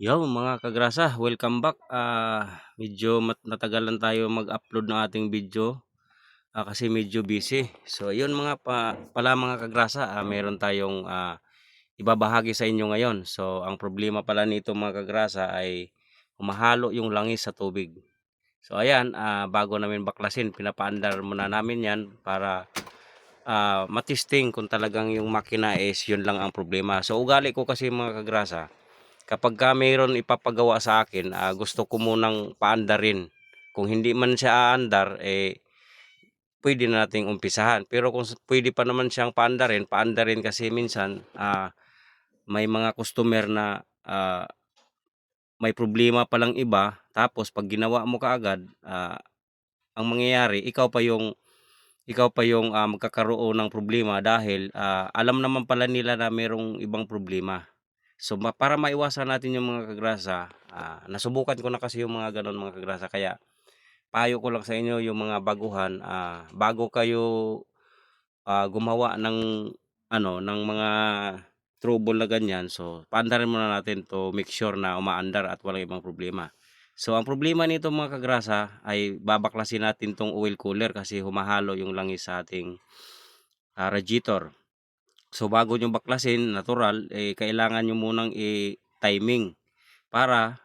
Yo mga kagrasa, welcome back. Medyo natagalan tayo mag-upload ng ating video kasi medyo busy. So, ayun pala mga kagrasa, meron tayong ibabahagi sa inyo ngayon. So, ang problema pala nito mga kagrasa ay humahalo yung langis sa tubig. So, ayan, bago namin baklasin, pinapaandar muna namin yan para matisting kung talagang yung makina is yun lang ang problema. So, ugali ko kasi mga kagrasa, kapag mayroon ipapagawa sa akin, gusto ko munang paandarin. Kung hindi man siya aandar, pwede na nating umpisahan. Pero kung pwede pa naman siyang paandarin kasi minsan may mga customer na may problema palang iba, tapos pag ginawa mo kaagad, ang mangyayari, ikaw pa yung magkakaroon ng problema dahil alam naman pala nila na mayroong ibang problema. So, para maiwasan natin yung mga kagrasa, nasubukan ko na kasi yung mga gano'n mga kagrasa, kaya payo ko lang sa inyo yung mga baguhan, bago kayo gumawa ng ng mga trouble na ganyan, so paandarin muna natin to make sure na umaandar at walang ibang problema. So, ang problema nito mga kagrasa ay babaklasin natin tong oil cooler kasi humahalo yung langis sa ating radiator. So, bago nyo baklasin, natural, kailangan nyo munang i-timing para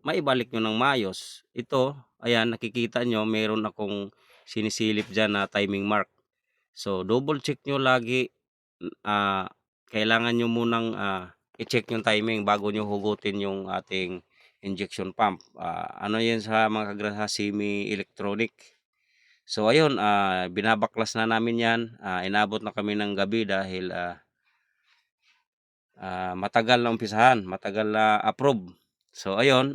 maibalik nyo ng maayos. Ito, ayan, nakikita nyo, meron akong sinisilip dyan na timing mark. So, double check nyo lagi. Kailangan nyo munang i-check yung timing bago nyo hugutin yung ating injection pump. Ano yan sa mga kagrasa, semi-electronic. So, ayun, binabaklas na namin yan. Inabot na kami ng gabi dahil matagal na umpisahan, matagal na approve. So, ayun,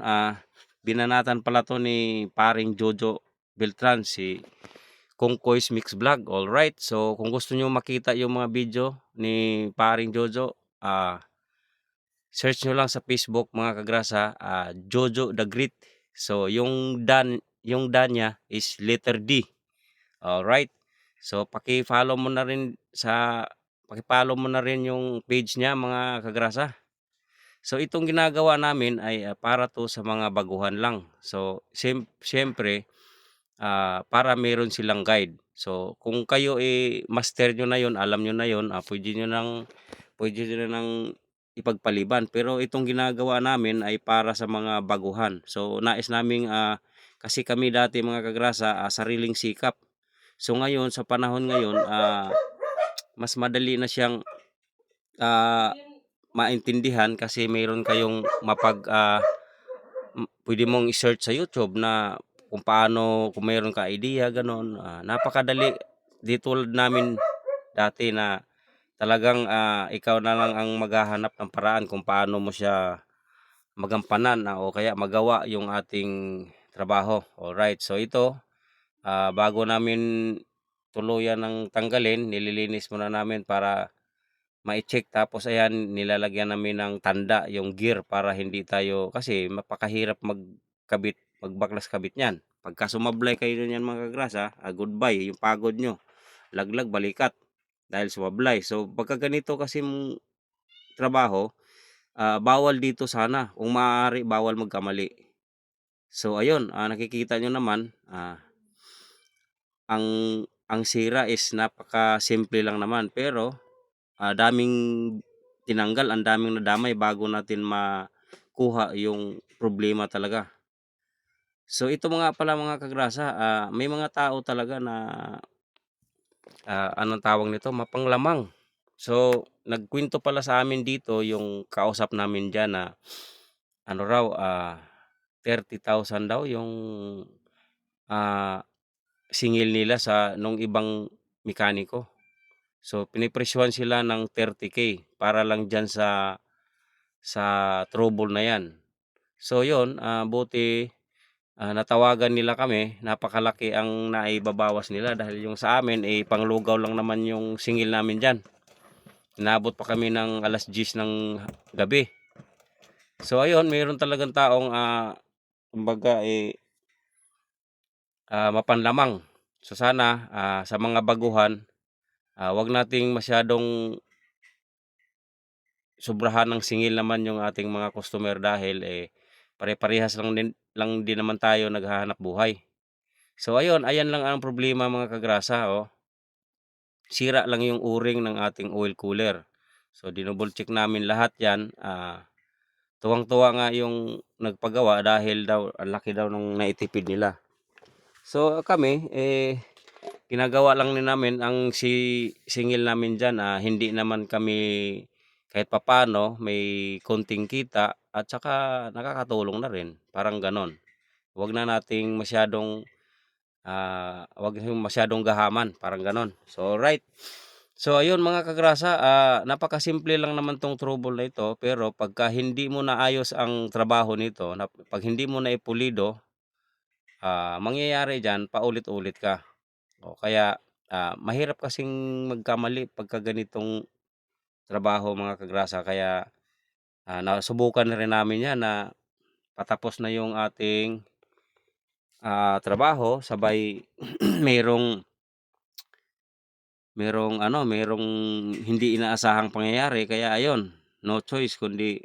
binanatan pala to ni paring Jojo Beltran, si Kongkoy's Mix Vlog. Alright, so kung gusto nyo makita yung mga video ni paring Jojo, search nyo lang sa Facebook mga kagrasa, Jojo the Great. So, yung dan niya is letter D. Alright, so paki-follow mo na rin yung page niya mga kagrasa. So, itong ginagawa namin ay para to sa mga baguhan lang. So, siyempre, para meron silang guide. So, kung kayo master nyo na yon, alam nyo na yon, pwede nyo nang ipagpaliban. Pero itong ginagawa namin ay para sa mga baguhan. So, nais namin, kasi kami dati mga kagrasa, sariling sikap. So, ngayon, sa panahon ngayon, mas madali na siyang maintindihan kasi mayroon kayong pwede mong i-search sa YouTube na kung mayroon ka idea ganon, napakadali. Di tulad namin dati na talagang ikaw na lang ang maghahanap ng paraan kung paano mo siya magampanan o kaya magawa yung ating trabaho. Alright, so ito, bago namin tuluyan ng tanggalin, nililinis muna namin para ma-check, tapos ayan, nilalagyan namin ng tanda yung gear para hindi tayo, kasi mapakahirap magbaklas kabit niyan. Pagka sumablay kayo niyan mga kagrasa, goodbye yung pagod nyo, laglag balikat dahil sumablay. So pagka ganito kasi trabaho, bawal dito sana, kung maaari bawal magkamali. So ayun, nakikita nyo naman, ang sira is napaka simple lang naman, pero daming tinanggal, ang daming nadamay bago natin makuha yung problema talaga. So ito mga pala mga kagrasa, may mga tao talaga na anong tawag nito, mapanglamang. So nagkwento pala sa amin dito yung kausap namin diyan na ano raw, 30,000 daw yung singil nila sa nung ibang mekaniko. So pinipresyuhan sila ng 30K para lang diyan sa trouble na yan. So yon, buti natawagan nila kami, napakalaki ang naibabawas nila dahil yung sa amin panglugaw lang naman yung singil namin diyan. Inabot pa kami ng alas 10 ng gabi. So ayun, mayroon talagang taong kumbaga mapanlamang. So sana sa mga baguhan, wag nating masyadong sobrahan ng singil naman yung ating mga customer dahil, pare-parehas lang din naman tayo naghahanap buhay. So ayun, ayan lang ang problema mga kagrasa, oh. Sira lang yung o-ring ng ating oil cooler. So dinouble check namin lahat 'yan, tuwang-tuwa nga yung nagpagawa dahil daw ang laki daw ng naitipid nila. So kami, ginagawa lang din namin ang singil namin diyan, hindi naman kami kahit papaano may konting kita at saka nakakatulong na rin, parang gano'n. Huwag na nating masyadong, 'wag yung masyadong gahaman, parang gano'n. So right. So ayun mga kagrasa, napakasimple lang naman 'tong trouble na ito, pero pagka hindi mo naayos ang trabaho nito, 'pag hindi mo naipulido, mangyayari diyan paulit-ulit ka. O kaya, mahirap kasing magkamali pagka ganitong trabaho mga kagrasa, kaya, nasubukan na rin namin 'yan na patapos na yung ating, trabaho sabay merong merong hindi inaasahang pangyayari, kaya ayun, no choice kundi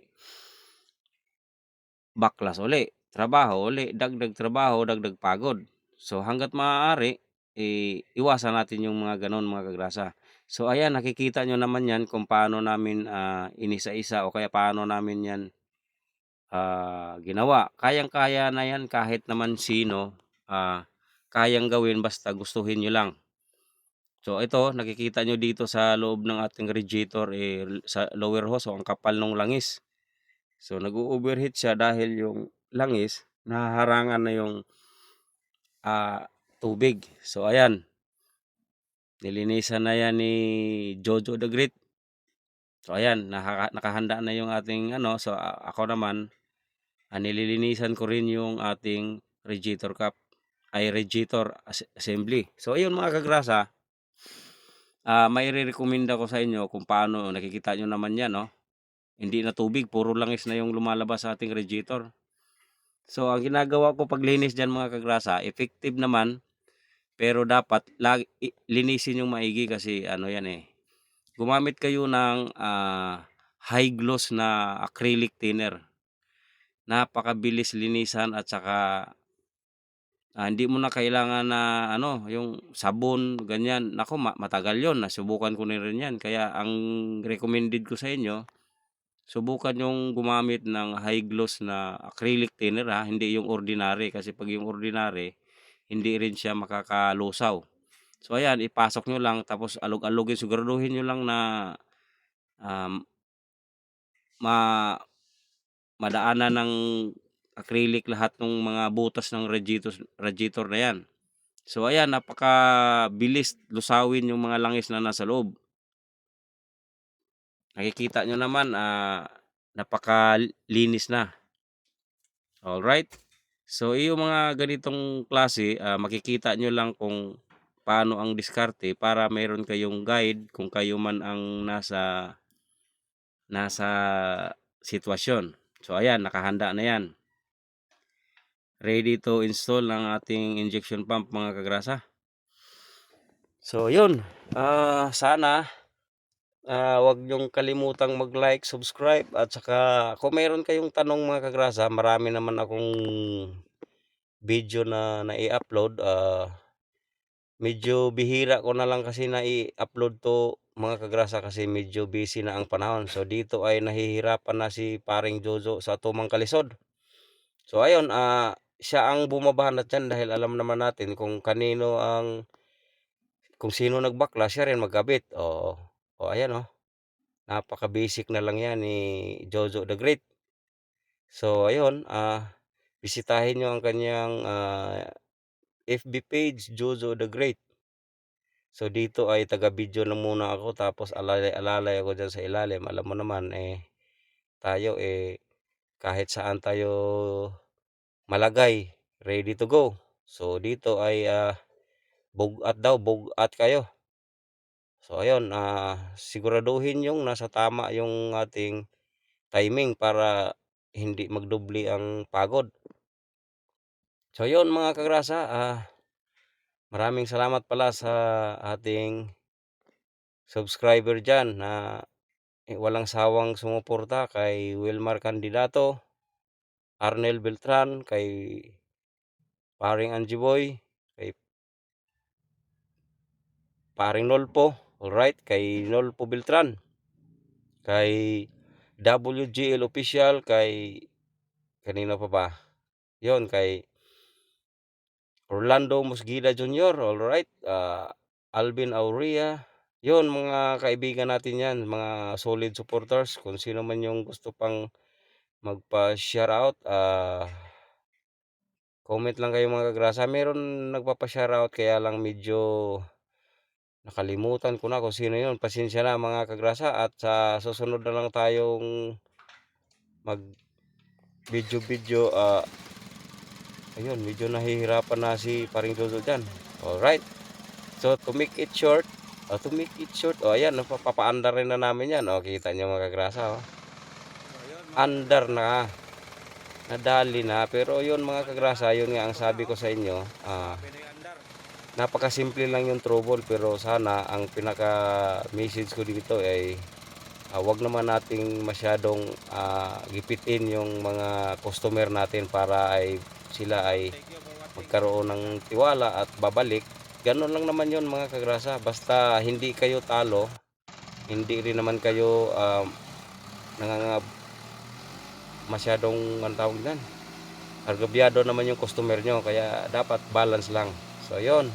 baklas uli, trabaho uli, dagdag trabaho, dagdag pagod. So hangga't maaari, iwasan natin yung mga gano'n mga kagrasa. So ayan, nakikita niyo naman 'yan kung paano namin, inisa-isa o kaya paano namin 'yan, ginawa. Kayang-kaya na 'yan kahit naman sino, kayang gawin basta gustuhin niyo lang. So ito, nakikita niyo dito sa loob ng ating radiator, sa lower hose, so ang kapal nung langis. So nag-o-overheat siya dahil yung langis nahaharangan na yung, tubig. So ayan, nilinisan na 'yan ni Jojo the Great. So ayan, nakahanda na yung ating ano, so ako naman, nililinisan ko rin yung ating radiator cap, radiator assembly. So ayun mga kagrasa, mairerekomenda ko sa inyo kung paano, nakikita niyo naman 'yan 'no, hindi na tubig, puro langis na yung lumalabas sa ating radiator. So ang ginagawa ko paglinis diyan mga kagrasa, effective naman, pero dapat linisin yung maigi kasi ano 'yan, gumamit kayo ng, high gloss na acrylic thinner. Napakabilis linisan at saka, hindi mo na kailangan na ano, yung sabon ganyan. Naku, matagal yon, nasubukan ko na rin 'yan. Kaya ang recommended ko sa inyo, subukan yung gumamit ng high gloss na acrylic thinner, hindi yung ordinary. Kasi 'pag yung ordinary, hindi rin siya makakalusaw. So ayan, ipasok nyo lang tapos alog-alogin, siguraduhin nyo lang na, um, ma madaanan ng acrylic lahat ng mga butas ng radiator na 'yan. So ayan, napakabilis lusawin yung mga langis na nasa loob. Nakikita nyo naman, napakalinis na. Alright? So yung mga ganitong klase, makikita nyo lang kung paano ang diskarte para mayroon kayong guide kung kayo man ang nasa sitwasyon. So ayan, nakahanda na 'yan. Ready to install ang ating injection pump mga kagrasa. So yun, sana, wag niyong kalimutang mag-like, subscribe at saka kung mayroon kayong tanong mga kagrasa, marami naman akong video na nai-upload. Medyo bihira ko na lang kasi nai-upload 'to mga kagrasa kasi medyo busy na ang panahon. So dito ay nahihirapan na si paring Jojo sa tumang kalisod. So ayun, siya ang bumabanat diyan dahil alam naman natin kung sino nagbakla, siya rin magkabit. O ayan, napaka-basic na lang 'yan ni Jojo the Great. So ayun, bisitahin niyo ang kanyang, FB page, Jojo the Great. So dito ay taga-video lang muna ako tapos alalay ako diyan sa ilalim. Alam mo naman, tayo, kahit saan tayo malagay, ready to go. So dito ay, bugat kayo. So ayun, siguraduhin yung nasa tama yung ating timing para hindi magdoble ang pagod. So yun mga kagrasa, maraming salamat pala sa ating subscriber diyan na walang sawang sumuporta kay Wilmar Candidato, Arnel Beltran, kay paring Angie Boy, kay paring Nolpo, alright, kay Nolpo Beltran, kay WGL Official, kay kanino pa ba? Yon, kay Orlando Musgida Jr., alright, Alvin Aurea, yon mga kaibigan natin yan, mga solid supporters. Kung sino man yung gusto pang magpa-shoutout, comment lang kayo mga kagrasa. Meron nagpapa-shoutout kaya lang medyo nakalimutan ko na kung sino yun. Pasensya na mga kagrasa, at sa susunod na lang tayong mag video, ayun, medyo nahihirapan na si paring Dodo dyan. Alright, so to make it short, ayan, napapaandar rin na namin yan. Kita nyo mga kagrasa, andar na, nadali na. Pero yun mga kagrasa, yun nga ang sabi ko sa inyo, napakasimple lang yung trouble, pero sana ang pinaka message ko dito ay wag naman nating masyadong gipitin yung mga customer natin para ay sila ay magkaroon ng tiwala at babalik. Ganun lang naman yun mga kagrasa, basta hindi kayo talo, hindi rin naman kayo masyadong ang tawag din, argabyado naman yung customer nyo, kaya dapat balance lang. So yun,